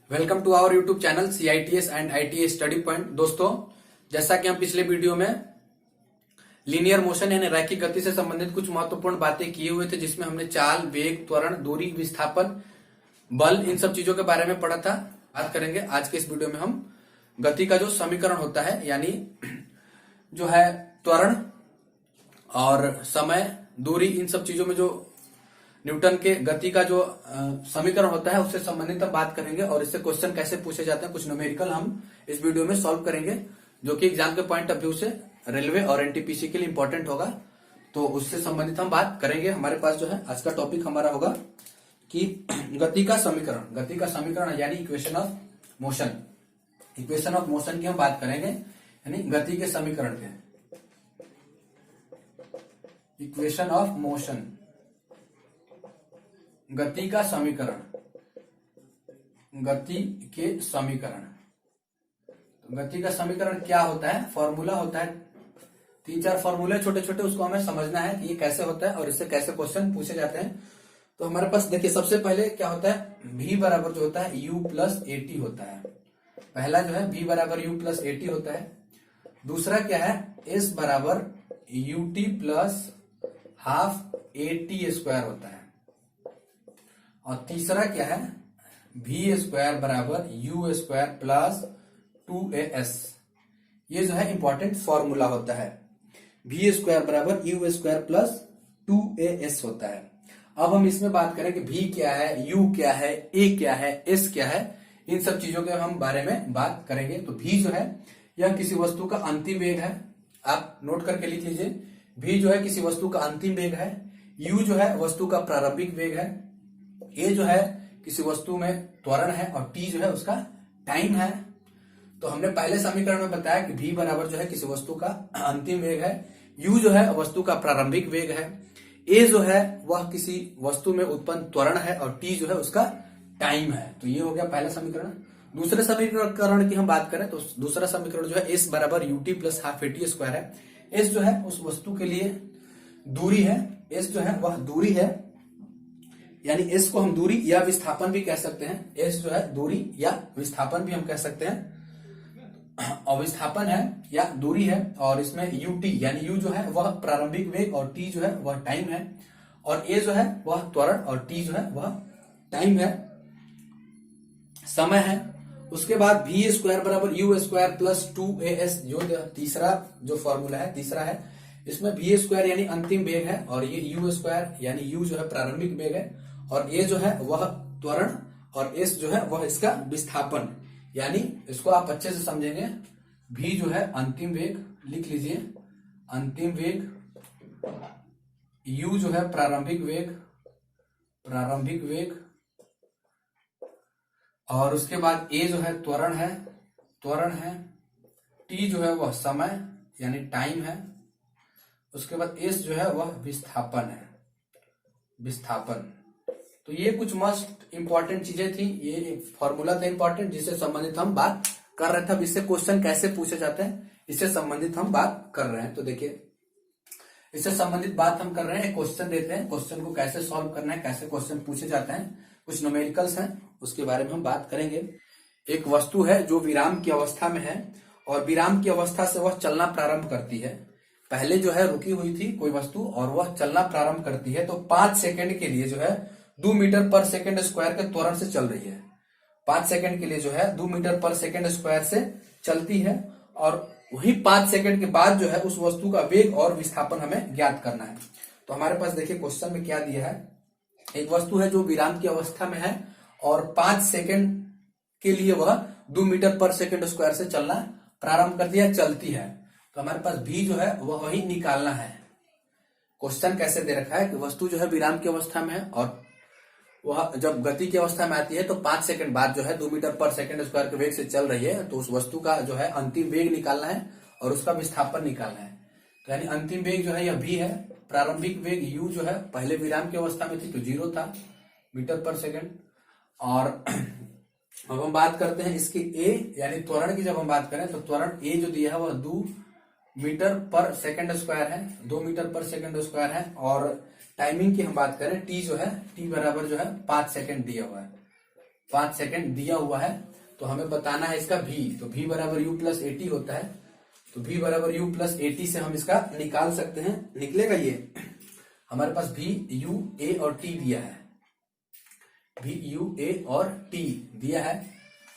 Welcome to our YouTube channel CITS and ITS study point. दोस्तों, जैसा कि हम पिछले वीडियो में लीनियर मोशन यानी रैखिक गति से संबंधित कुछ महत्वपूर्ण बातें किए हुए थे, जिसमें हमने चाल, वेग, त्वरण, दूरी, विस्थापन, बल, इन सब चीजों के बारे में पढ़ा था। बात करेंगे आज के इस वीडियो में हम गति का जो समीकरण होता है, यानी जो है त्वरण और समय, दूरी, इन सब चीजों में जो न्यूटन के गति का जो समीकरण होता है उससे संबंधित हम बात करेंगे और इससे क्वेश्चन कैसे पूछे जाते हैं, कुछ न्यूमेरिकल हम इस वीडियो में सॉल्व करेंगे, जो कि एग्जाम के पॉइंट ऑफ व्यू से रेलवे और NTPC के लिए इंपॉर्टेंट होगा। तो उससे संबंधित हम बात करेंगे। हमारे पास जो है आज का टॉपिक हमारा होगा कि गति का समीकरण यानी equation of motion. Equation of motion की हम बात करेंगे, यानी गति के समीकरण के। इक्वेशन ऑफ मोशन, गति का समीकरण, गति के समीकरण। गति का समीकरण क्या होता है? फॉर्मूला होता है, 3-4 फॉर्मूले छोटे छोटे, उसको हमें समझना है कि ये कैसे होता है और इससे कैसे क्वेश्चन पूछे जाते हैं। तो हमारे पास देखिए, सबसे पहले क्या होता है, V बराबर जो होता है U प्लस AT होता है। पहला जो है V बराबर U प्लस AT होता है। दूसरा क्या है, S बराबर UT plus half AT square होता है। और तीसरा क्या है, V स्क्वायर बराबर U स्क्वायर प्लस 2AS। ये जो है इंपॉर्टेंट फॉर्मूला होता है। V स्क्वायर बराबर U स्क्वायर प्लस 2AS होता है। अब हम इसमें बात करें कि V क्या है, U क्या है, A क्या है, S क्या है, इन सब चीजों के हम बारे में बात करेंगे। तो V जो है यह किसी वस्तु का अंतिम वेग है, आप नोट करके लिख लीजिए। V जो है किसी वस्तु का अंतिम वेग है। U जो है वस्तु का प्रारंभिक वेग है। A जो है किसी वस्तु में त्वरण है और T जो है उसका टाइम है। तो हमने पहले समीकरण में बताया कि V बराबर जो है किसी वस्तु का अंतिम वेग है, U जो है वस्तु का प्रारंभिक वेग है, A जो है वह किसी वस्तु में उत्पन्न त्वरण है और T जो है उसका टाइम है। तो ये हो गया पहला समीकरण। दूसरे समीकरण की हम बात करें तो दूसरा समीकरण जो है S बराबर UT plus half AT square है। S जो है उस वस्तु के लिए दूरी है, S जो है वह दूरी है, यानी S को हम दूरी या विस्थापन भी कह सकते हैं। S जो है दूरी या विस्थापन भी हम कह सकते हैं, और विस्थापन है या दूरी है। और इसमें UT यानी U जो है वह प्रारंभिक वेग और T जो है वह टाइम है, और A जो है वह त्वरण और T जो है वह टाइम है, समय है। उसके बाद V स्क्वायर बराबर U स्क्वायर प्लस 2AS, जो तीसरा जो फॉर्मूला है, तीसरा है। इसमें V स्क्वायर यानी अंतिम वेग है, और ये U स्क्वायर यानी U जो है प्रारंभिक वेग है, और A जो है वह त्वरण और S जो है वह इसका विस्थापन। यानी इसको आप अच्छे से समझेंगे, V जो है अंतिम वेग, लिख लीजिए अंतिम वेग, U जो है प्रारंभिक वेग, प्रारंभिक वेग, और उसके बाद A जो है त्वरण है, त्वरण है, T जो है वह समय यानी टाइम है, उसके बाद S जो है वह विस्थापन है, विस्थापन। तो ये कुछ मस्ट इंपॉर्टेंट चीजें थी, ये फॉर्मूला था इंपॉर्टेंट, जिससे संबंधित हम बात कर रहे थे। अब इससे क्वेश्चन कैसे पूछे जाते हैं, इससे संबंधित हम बात कर रहे हैं। तो देखिए, इससे संबंधित बात हम कर रहे हैं, क्वेश्चन देते हैं, क्वेश्चन को कैसे सॉल्व करना है, कैसे क्वेश्चन पूछे जाते हैं, कुछ न्यूमेरिकल्स हैं, उसके बारे में हम बात करेंगे। एक वस्तु है जो विराम की अवस्था में है, और विराम की अवस्था से वह चलना प्रारंभ करती है। पहले जो है रुकी हुई थी कोई वस्तु और वह चलना प्रारंभ करती है, तो 5 सेकंड के लिए जो है 2 मीटर पर सेकंड स्क्वायर के त्वरण से चल रही है। 5 सेकंड के लिए जो है 2 मीटर पर सेकंड स्क्वायर से चलती है, और वही 5 सेकंड के बाद जो है उस वस्तु का वेग और विस्थापन हमें ज्ञात करना है। तो हमारे पास देखिए क्वेश्चन में क्या दिया है, एक वस्तु है जो विराम की अवस्था में है और 5 सेकंड के लिए वह 2 मीटर पर सेकंड स्क्वायर से चलना प्रारंभ कर दिया, चलती है। तो हमारे पास V जो है वह वही निकालना है। क्वेश्चन कैसे दे रखा है कि वस्तु जो है विराम की अवस्था में है और वह जब गति की अवस्था में आती है तो 5 सेकंड बाद जो है 2 मीटर पर सेकंड स्क्वायर के वेग से चल रही है, तो उस वस्तु का जो है अंतिम वेग निकालना है और उसका विस्थापन निकालना है। तो यानी अंतिम वेग जो है यह V है, प्रारंभिक वेग U जो है पहले विराम की अवस्था में थी तो 0 था मीटर पर सेकंड। और अब हम बात करते हैं इसकी A यानी त्वरण की। जब हम बात करें तो त्वरण A जो दिया है वह 2 मीटर पर सेकंड स्क्वायर है, 2 मीटर पर सेकंड स्क्वायर है। और टाइमिंग की हम बात करें, T जो है T बराबर जो है 5 सेकंड दिया हुआ है, 5 सेकंड दिया हुआ है, तो हमें बताना है इसका v। तो v बराबर u प्लस एटी होता है, तो v बराबर u प्लस एटी से हम इसका निकाल सकते हैं। निकलेगा ये, हमारे पास v u a और t दिया है, v u a और t दिया है,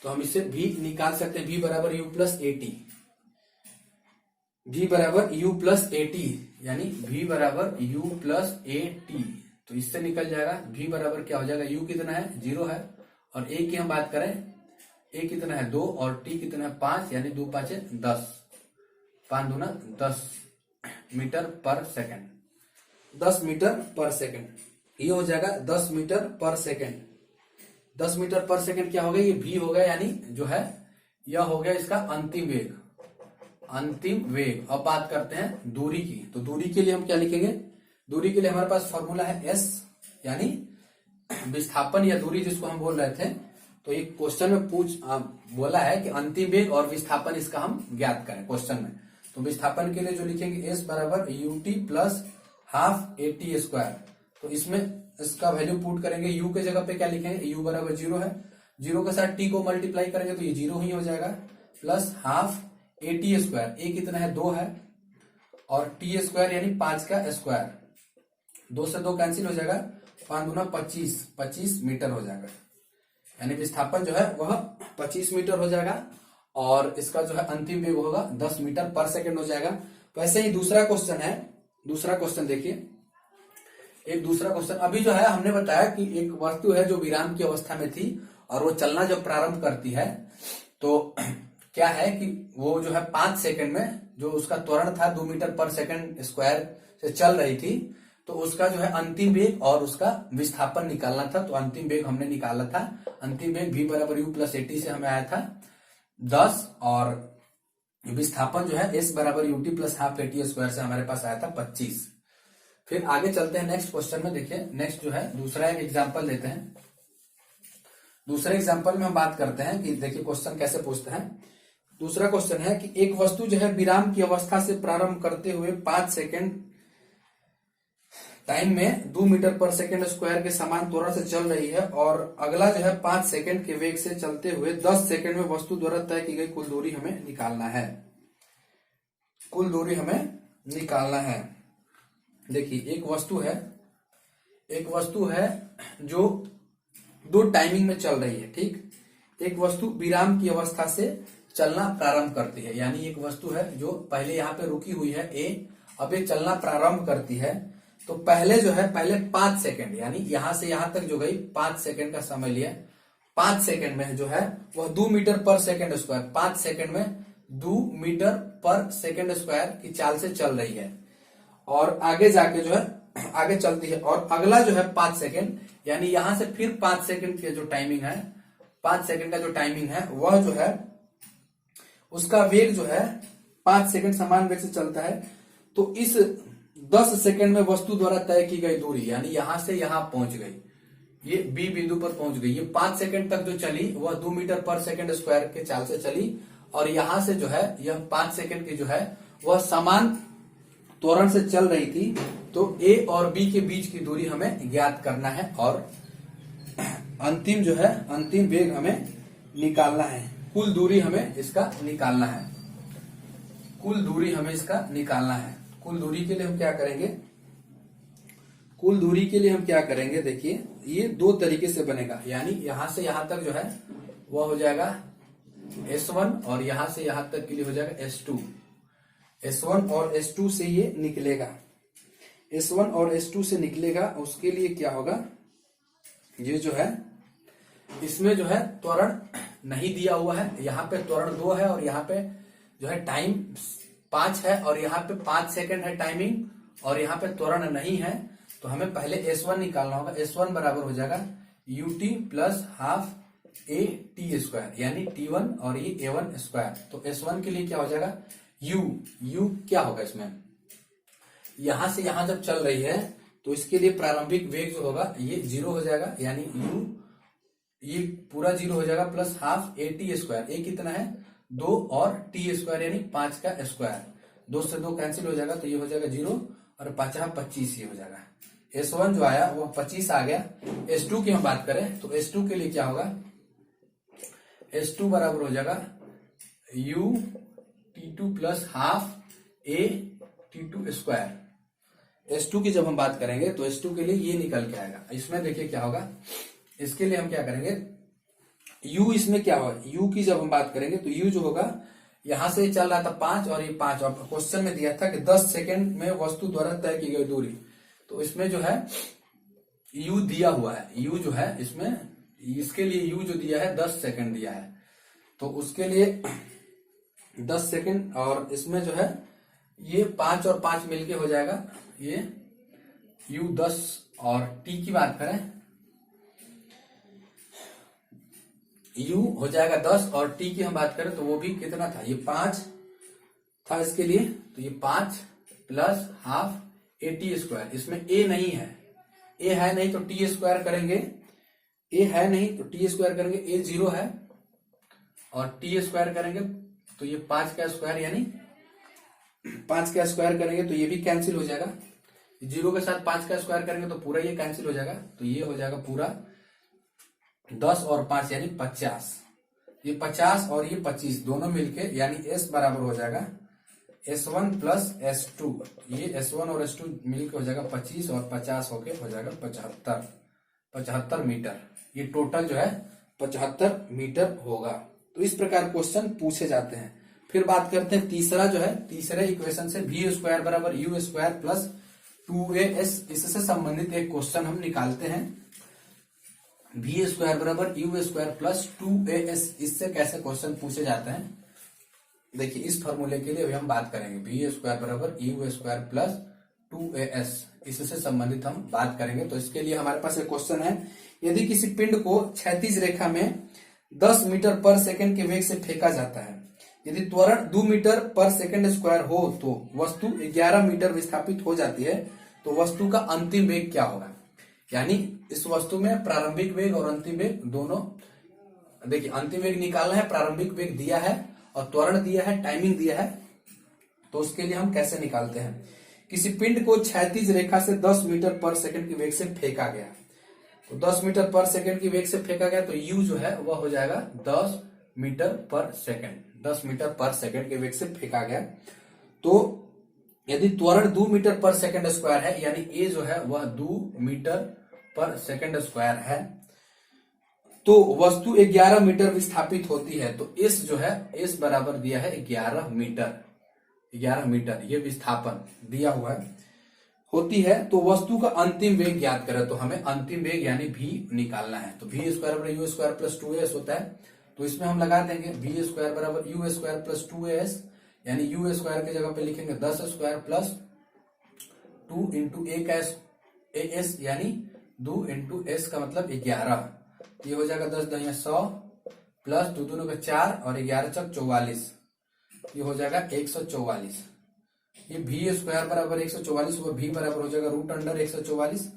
तो हम इससे v निकाल सकते हैं। v बराबर u प्लस एटी, v बराबर u प्लस एटी, यानी v बराबर u प्लस एटी, तो इससे निकल जाएगा v बराबर क्या हो जाएगा, u कितना है 0 है, और a की हम बात करें, a कितना है 2 और t कितना है 5, यानी 2 5 10, 5 दूना 10 मीटर पर सेकंड, 10 मीटर पर सेकंड, ये हो जाएगा 10 मीटर पर सेकंड। 10 मीटर पर सेकंड क्या हो गया, ये v हो गया, यानी जो है यह हो गया इसका अंतिम वेग, अंतिम वेग। अब बात करते हैं दूरी की, तो दूरी के लिए हम क्या लिखेंगे, दूरी के लिए हमारे पास फॉर्मूला है s, यानी विस्थापन या दूरी जिसको हम बोल रहे थे। तो ये क्वेश्चन में बोला है कि अंतिम वेग और विस्थापन इसका हम ज्ञात करें क्वेश्चन में। तो विस्थापन के लिए जो लिखेंगे s बराबर ut plus half eighty square, तो इसमें इसका वैल्यू पुट करेंगे, u के जगह पे क्या लिखेंगे, u बराबर 0 है, 0 के साथ t को मल्टीप्लाई करेंगे तो ये 0 ही हो जाएगा, plus half eighty square, a कितना है 2 है, और t स्क्वायर यानी 5 का स्क्वायर, 2 से 2 कैंसिल हो जाएगा, 5 दूना 25, 25 मीटर हो जाएगा, यानी विस्थापन जो है वह 25 मीटर हो जाएगा, और इसका जो है अंतिम वेग होगा 10 मीटर पर सेकंड हो जाएगा। वैसे ही दूसरा क्वेश्चन है, दूसरा क्वेश्चन देखिए, एक दूसरा क्वेश्चन अभी जो है हमने बताया कि एक वस्तु है जो विराम की अवस्था में थी और वो चलना जब प्रारंभ करती है, तो क्या है कि वो जो है 5 सेकंड में जो उसका त्वरण था 2 मीटर पर सेकंड स्क्वायर से चल रही थी, तो उसका जो है अंतिम वेग और उसका विस्थापन निकालना था। तो अंतिम वेग हमने निकाला था, अंतिम वेग v बराबर u प्लस एटी से हमें आया था 10, और विस्थापन जो है s बराबर ut plus half eighty square से हमारे पास आया था 25। फिर आगे चलते हैं नेक्स्ट क्वेश्चन में। देखिए नेक्स्ट जो है दूसरा एक एग्जाम्पल लेते हैं। दूसरे एग्जाम्पल में हम बात करते हैं कि देखिए क्वेश्चन कैसे पूछते हैं। दूसरा क्वेश्चन है कि एक वस्तु जो है विराम की अवस्था से प्रारंभ करते हुए 5 सेकंड टाइम में 2 मीटर पर सेकंड स्क्वायर के समान त्वरण से चल रही है, और अगला जो है 5 सेकंड के वेग से चलते हुए 10 सेकंड में वस्तु द्वारा तय की गई कुल दूरी हमें निकालना है, कुल दूरी हमें निकालना है। देखिए एक वस्तु है जो 2 टाइमिंग में चल रही है, ठीक। एक वस्तु विराम की अवस्था से चलना प्रारंभ करती है, यानी एक वस्तु है जो पहले यहाँ पे रुकी हुई है A, अब ये चलना प्रारंभ करती है। तो पहले जो है पहले 5 सेकंड, यानी यहां से यहां तक जो गई 5 सेकंड का समय लिया, 5 सेकंड में जो है वह 2 मीटर पर सेकंड स्क्वायर, 5 सेकंड में 2 मीटर पर सेकंड स्क्वायर की चाल से चल रही है, और आगे जाके जो है आगे चलती है। और अगला जो है 5 सेकंड, यानी यहां से फिर 5 सेकंड की जो टाइमिंग है, 5 सेकंड का जो टाइमिंग है वह जो है उसका वेग जो है 5 सेकंड समान वेग से चलता है। तो इस 10 सेकंड में वस्तु द्वारा तय की गई दूरी, यानी यहां से यहां पहुंच गई, ये बी बिंदु पर पहुंच गई, ये 5 सेकंड तक जो चली वह 2 मीटर पर सेकंड स्क्वायर के चाल से चली, और यहां से जो है यह 5 सेकंड की जो है वह समान त्वरण से चल रही थी। तो ए और बी के बीच की दूरी हमें ज्ञात करना है, और अंतिम जो है अंतिम वेग हमें निकालना है, कुल दूरी हमें इसका निकालना है, कुल दूरी हमें इसका निकालना है। कुल दूरी के लिए हम क्या करेंगे, कुल दूरी के लिए हम क्या करेंगे, देखिए ये 2 तरीके से बनेगा, यानी यहां से यहां तक जो है वह हो जाएगा S1, और यहां से यहां तक के लिए हो जाएगा S2। S1 और S2 से ये निकलेगा, S1 और S2 से निकलेगा। उसके लिए क्या होगा, ये जो है इसमें जो है त्वरण नहीं दिया हुआ है, यहाँ पे त्वरण 2 है, और यहाँ पे जो है टाइम 5 है, और यहाँ पे 5 सेकंड है टाइमिंग, और यहाँ पे त्वरण नहीं है। तो हमें पहले S1 निकालना होगा। S1 बराबर हो जाएगा ut plus half a T square, यानी T1 और ये A1 स्क्वायर। तो S1 के लिए क्या हो जाएगा, u क्या होगा, इसमें यहां से यहां जब चल रही है तो इसके लिए प्रारंभिक वेग जो होगा ये 0 हो जाएगा, यानी u ये पूरा 0 हो जाएगा, plus half a T square, ए कितना है 2, और टी स्क्वायर यानी 5 का स्क्वायर, 2 से 2 कैंसिल हो जाएगा, तो ये हो जाएगा 0, और 5 25 ये हो जाएगा। S1 जो आया वो 25 आ गया। S2 की हम बात करें तो S2 के लिए क्या होगा, S2 बराबर हो जाएगा U T2 plus half A T2 square. S2 की जब हम बात करेंगे तो S2 के लिए ये निकल के आएगा। इसमें देखिए क्या होगा, इसके लिए हम क्या करेंगे, U इसमें क्या होगा, U की जब हम बात करेंगे तो U जो होगा, यहां से चल रहा था 5 और ये 5, और क्वेश्चन में दिया था कि 10 सेकंड में वस्तु द्वारा तय की गई दूरी, तो इसमें जो है U दिया हुआ है, U जो है इसमें, इसके लिए U जो दिया है 10 सेकंड दिया है, तो उसके लिए 10 सेकंड, और इसमें जो है ये 5 और 5 मिलके हो जाएगा ये U 10, और T की बात करें U हो जाएगा 10, और T की हम बात करें तो वो भी कितना था, ये 5 था इसके लिए, तो ये 5 प्लस हाफ AT स्क्वायर। इसमें A नहीं है, A है नहीं तो T स्क्वायर करेंगे, A है नहीं तो T स्क्वायर करेंगे, A 0 है और T स्क्वायर करेंगे तो ये 5 का स्क्वायर, यानी 5 का स्क्वायर करेंगे तो ये भी कैंसिल हो जाएगा, 0 के साथ 5 का स्क्वायर करेंगे तो पूरा ये कैंसिल हो जाएगा, तो ये हो जाएगा पूरा 10 और 5 यानी 50। ये 50 और ये 25 दोनों मिलके यानी S बराबर हो जाएगा S1 प्लस S2, ये S1 और S2 मिलके हो जाएगा 25 और 50 होके हो जाएगा 75 मीटर। ये टोटल जो है 75 मीटर होगा। तो इस प्रकार क्वेश्चन पूछे जाते हैं। फिर बात करते हैं तीसरा जो है, तीसरे इक्वेशन से V स्क्वायर बराबर U स्क्वायर प्लस 2AS, इससे संबंधित एक क्वेश्चन हम निकालते हैं। V स्क्वायर बराबर U स्क्वायर प्लस 2AS, इससे कैसे क्वेश्चन पूछे जाते हैं, देखिए इस फॉर्मूले के लिए अभी हम बात करेंगे। V स्क्वायर बराबर U स्क्वायर प्लस 2AS, इससे संबंधित हम बात करेंगे। तो इसके लिए हमारे पास एक क्वेश्चन है, यदि किसी पिंड को क्षैतिज रेखा में 10 मीटर पर सेकंड के वेग से फेंका जाता है, यदि त्वरण 2 मीटर पर सेकंड स्क्वायर हो तो वस्तु 11 मीटर विस्थापित हो जाती है, तो वस्तु का अंतिम वेग क्या होगा। यानी इस वस्तु में प्रारंभिक वेग और अंतिम वेग दोनों, देखिए अंतिम वेग निकालना है, प्रारंभिक वेग दिया है और त्वरण दिया है, टाइमिंग दिया है, तो उसके लिए हम कैसे निकालते हैं। किसी पिंड को क्षैतिज रेखा से 10 मीटर पर सेकंड के वेग से फेंका गया, तो 10 मीटर पर सेकंड की वेग से फेंका गया, तो U जो है वह हो जाएगा 10 मीटर पर सेकंड, 10 मीटर पर सेकंड के वेग से फेंका गया। तो यदि त्वरण 2 मीटर पर सेकंड स्क्वायर है, यानी A जो है वह 2 मीटर पर सेकंड स्क्वायर है, तो वस्तु 11 मीटर विस्थापित होती है। तो S जो है, S बराबर दिया है 11 मीटर, 11 मीटर ये विस्थापन दिया हुआ है होती है। तो वस्तु का अंतिम वेग ज्ञात करें, तो हमें अंतिम वेग यानी V निकालना है। तो V स्क्वायर बराबर U स्क्वायर प्लस 2AS होता है, तो इसमें हम लगा देंगे V स्क्वायर बराबर U स्क्वायर प्लस 2AS, यानी U स्क्वायर की जगह पे लिखेंगे 10 स्क्वायर प्लस 2 इंटू A का AS, यानी 2 इंटू S का मतलब 11, ये हो जाएगा 10 दूनी 100 प्लस 2 दूनों का 4 और 11 चौक 44, ये हो जाएगा 144। ये V स्क्वायर बराबर 144 हुआ, V बराबर हो जाएगा रूट अंडर 144,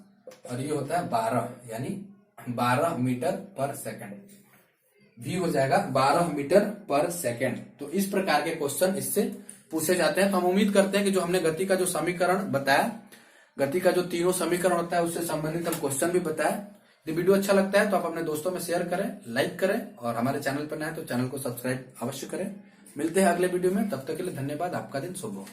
और ये होता है 12, यानी 12 मीटर पर सेकंड। V हो जाएगा 12 मीटर पर सेकंड। तो इस प्रकार के क्वेश्चन इससे पूछे जाते हैं। तो हम उम्मीद करते हैं कि जो हमने गति का जो समीकरण बताया, गति का जो तीनों समीकरण होता है उससे संबंधित हम क्वेश्चन भी बताया। यदि वीडियो अच्छा लगता है तो आप अपने दोस्तों में शेयर करें, लाइक करें, और हमारे चैनल पर नए हैं तो चैनल को सब्सक्राइब अवश्य करें। मिलते हैं अगले वीडियो में, तब तक के लिए धन्यवाद। आपका दिन शुभ हो।